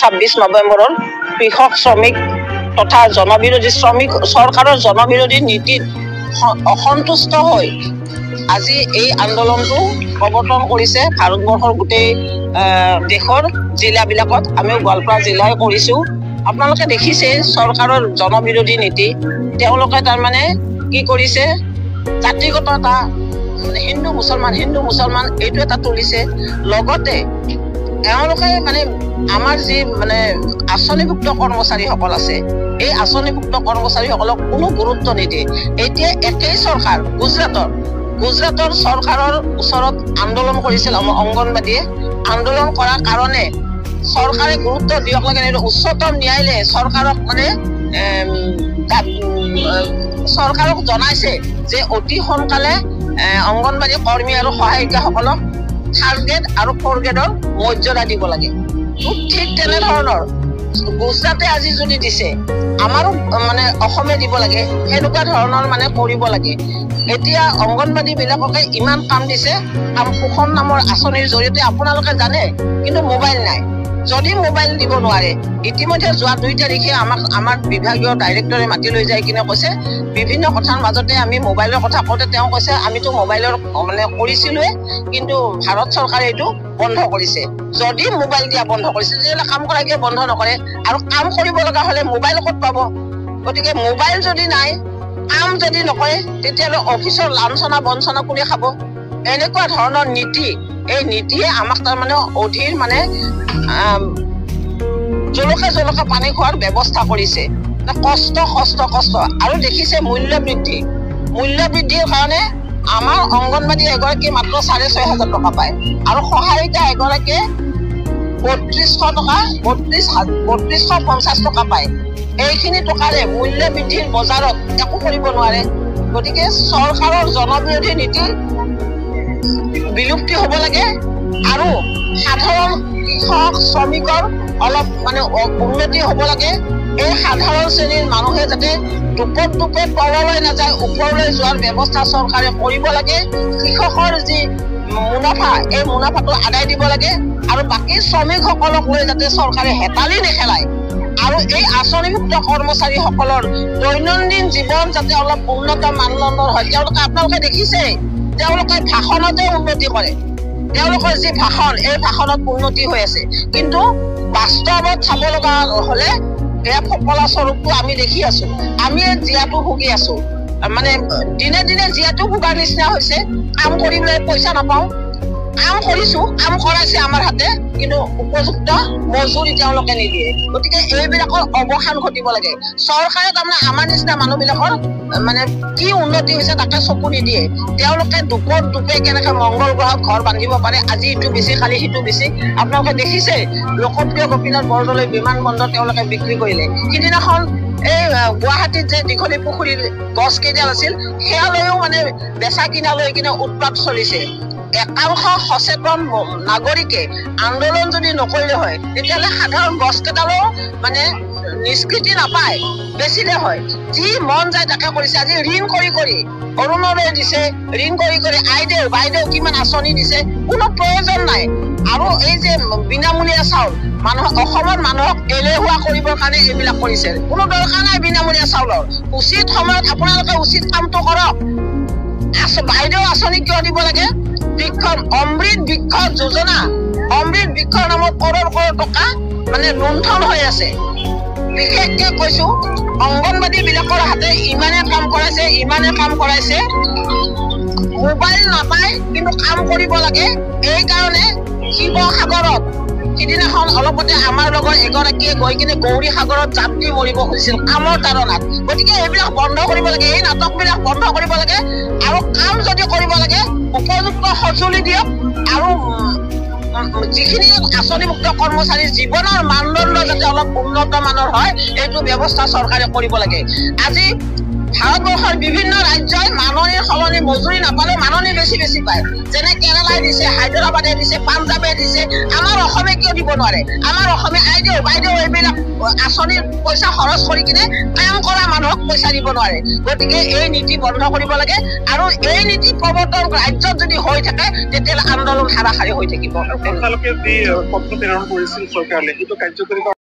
26 নৱেম্বৰৰ কৃষক শ্ৰমিক তথা জনবিৰোধী শ্ৰমিক চৰকাৰৰ জনবিৰোধী নীতিত অসন্তুষ্ট হৈ আজি এই আন্দোলনটো প্ৰৱৰ্তন কৰিছে ভাৰতবৰ্ষৰ গোটেই দেশৰ জিলাবিলাকত। আমিও গোৱালপাৰা জিলাই কৰিছোঁ। আপোনালোকে দেখিছে চৰকাৰৰ জনবিৰোধী নীতি। তেওঁলোকে তাৰমানে কি কৰিছে, জাতিগত এটা হিন্দু মুছলমান এইটো এটা তুলিছে। লগতে তেওঁলোকে মানে আমাৰ যি মানে আঁচনিভুক্ত কৰ্মচাৰীসকল আছে, এই আঁচনিভুক্ত কৰ্মচাৰীসকলক কোনো গুৰুত্ব নিদিয়ে। এতিয়া একেই চৰকাৰ গুজৰাটৰ চৰকাৰৰ ওচৰত আন্দোলন কৰিছিল অংগনবাদীয়ে। আন্দোলন কৰাৰ কাৰণে চৰকাৰে গুৰুত্ব দিয়ক লাগে। উচ্চতম ন্যায়ালয়ে চৰকাৰক জনাইছে যে অতি সোনকালে অংগনবাদী কৰ্মী আৰু সহায়িকাসকলক 3rd গ্ৰেড আৰু 4th গ্ৰেডৰ মৰ্যাদা দিব লাগে। ঠিক তেনেধৰণৰ গুজৰাটে আজি যদি দিছে, আমাৰো মানে অসমে দিব লাগে, সেনেকুৱা ধৰণৰ মানে কৰিব লাগে। এতিয়া অংগনবাদী বিলাককে ইমান কাম দিছে, পোষণ নামৰ আঁচনিৰ জৰিয়তে আপোনালোকে জানে, কিন্তু মোবাইল নাই। যদি মোবাইল দিব নোৱাৰে, ইতিমধ্যে যোৱা 2 তাৰিখে আমাৰ বিভাগীয় ডাইৰেক্টৰে মাতি লৈ যাই কিনে কৈছে, বিভিন্ন কথাৰ মাজতে আমি মোবাইলৰ কথা কওঁতে তেওঁ কৈছে আমিতো মোবাইলৰ মানে কৰিছিলোৱে, কিন্তু ভাৰত চৰকাৰে এইটো বন্ধ কৰিছে। যদি মোবাইল দিয়া বন্ধ কৰিছে, তেতিয়াহ'লে কাম কৰা কিয় বন্ধ নকৰে? আৰু কাম কৰিব লগা হ'লে মোবাইল ক'ত পাব? গতিকে মোবাইল যদি নাই, কাম যদি নকৰে, তেতিয়াহ'লে অফিচৰ লাঞ্ছনা বঞ্চনা কোনে খাব? এনেকুৱা ধৰণৰ নীতি, এই নীতিয়ে আমাক তাৰমানে অধীৰ মানে জলকা পানী খোৱাৰ ব্যৱস্থা কৰিছে। কষ্ট আৰু দেখিছে মূল্য বৃদ্ধিৰ কাৰণে আমাৰ অংগনবাদী এগৰাকী মাত্ৰ 6,500 টকা পায়, আৰু সহায়িকা এগৰাকীয়ে 3250 টকা পায়। এইখিনি টকাৰে মূল্য বৃদ্ধিৰ বজাৰত একো কৰিব নোৱাৰে। গতিকে চৰকাৰৰ জনবিৰোধী নীতি বিলুপ্তি হ'ব লাগে, আৰু সাধাৰণ কৃষক শ্ৰমিকৰ অলপ মানে উন্নতি হ'ব লাগে। এই সাধাৰণ শ্ৰেণীৰ মানুহে যাতে দুপত তললৈ নাযায়, ওপৰলৈ যোৱাৰ ব্যৱস্থা চৰকাৰে কৰিব লাগে। কৃষকৰ যি মুনাফা, এই মুনাফাটো আদায় দিব লাগে, আৰু বাকী শ্ৰমিকসকলক লৈ যাতে চৰকাৰে হেতালি নেখেলায়, আৰু এই আঁচনিভুক্ত কৰ্মচাৰীসকলৰ দৈনন্দিন জীৱন যাতে অলপ উন্নত মানদণ্ডৰ হয়। আপোনালোকে দেখিছে, তেওঁলোকে ভাষণতে উন্নতি কৰে। তেওঁলোকৰ যি ভাষণ, এই ভাষণত উন্নতি হৈ আছে, কিন্তু বাস্তৱত চাব লগা হলে এয়া ফকলা স্বৰূপটো আমি দেখি আছো। আমি জীয়াটো ভুগি আছো, মানে দিনে জীয়াটো ভোগাৰ নিচিনা হৈছে। কাম কৰিবলৈ পইচা নাপাওঁ, কাম কৰিছো, কাম কৰাইছে আমাৰ হাতে, কিন্তু উপযুক্ত মজুৰি তেওঁলোকে নিদিয়ে। গতিকে এইবিলাকৰ অৱসান ঘটিব লাগে। চৰকাৰে তাৰমানে আমাৰ নিচিনা মানুহবিলাকৰ মানে কি উন্নতি হৈছে তাকে চকু নিদিয়ে। তেওঁলোকে দুপে কেনেকে মংগল গ্ৰহত ঘৰ বান্ধিব পাৰে, আজি ইটো বেছি, কালি সিটো বেছি। আপোনালোকে দেখিছে লোকপ্ৰিয় গোপীনাথ বৰদলৈ বিমানবন্দৰ তেওঁলোকে বিক্ৰী কৰিলে। সিদিনাখন এই গুৱাহাটীত যে দীঘলী পুখুৰীৰ গছ কেইডাল আছিল, সেয়ালৈও মানে বেচা কিনা লৈ কিনে উৎপাত চলিছে। একাংশ সচেতন নাগৰিকে আন্দোলন যদি নকৰিলে হয়, তেতিয়াহ'লে সাধাৰণ গছ কেইডালো মানে নিষ্কৃতি নাপায়, বেচিলে হয়। যি মন যায় তাকে কৰিছে। আজি ঋণ কৰি অৰুণোদয় দিছে, ঋণ কৰি বাইদেউ কিমান আঁচনি দিছে, কোনো প্ৰয়োজন নাই। আৰু এই যে বিনামূলীয়া চাউল, অসমৰ মানুহক এলেহুৱা কৰিবৰ কাৰণে এইবিলাক কৰিছে। কোনো দৰকাৰ নাই বিনামূলীয়া চাউলৰ। উচিত সময়ত আপোনালোকে উচিত কামটো কৰক। বাইদেউ আঁচনি কিয় দিব লাগে? অমৃত বৃক্ষ যোজনা, অমৃত বৃক্ষৰ নামত কৰোৰ টকা মানে লুণ্ঠন হৈ আছে। বিশেষকে কৈছো, অংগনবাদী বিলাকৰ হাতে ইমানে কাম কৰাইছে, মোবাইল নাপায় কিন্তু কাম কৰিব লাগে। এই কাৰণে শিৱসাগৰত সিদিনাখন অলপতে আমাৰ লগৰ এগৰাকীয়ে গৈ কিনে গৌৰী সাগৰত জাপ দি মৰিব খুজিছিল কামৰ তাৰণাত। গতিকে এইবিলাক বন্ধ কৰিব লাগে, এই নাটকবিলাক বন্ধ কৰিব লাগে, আৰু কাম যদি কৰিব লাগে উপযুক্ত সঁজুলি দিয়ক, আৰু যিখিনি আঁচনিভুক্ত কৰ্মচাৰীৰ জীৱনৰ মানদণ্ড যাতে অলপ উন্নত মানৰ হয়, এইটো ব্যৱস্থা চৰকাৰে কৰিব লাগে। আজি ভাৰতবৰ্ষৰ বিভিন্ন ৰাজ্যই মাননিৰ সলনি মজুৰি নাপালে মাননি বেছি পায়। যেনে কেৰালাই দিছে, হায়দৰাবাদে দিছে, পাঞ্জাবে দিছে। আমাৰ অসমে কিয় দিব নোৱাৰে? আমাৰ অসমে বাইদেউ এইবিলাক আঁচনিৰ পইচা খৰচ কৰি কিনে কাম কৰা মানুহক পইচা দিব নোৱাৰে। গতিকে এই নীতি বন্ধ কৰিব লাগে, আৰু এই নীতি প্ৰৱৰ্তন ৰাজ্যত যদি হৈ থাকে, তেতিয়াহ'লে আন্দোলন হাৰাশাৰী হৈ থাকিব। আপোনালোকে যি পত্ৰ প্ৰেৰণ কৰিছিল চৰকাৰলৈ সেইটো কাৰ্যকৰী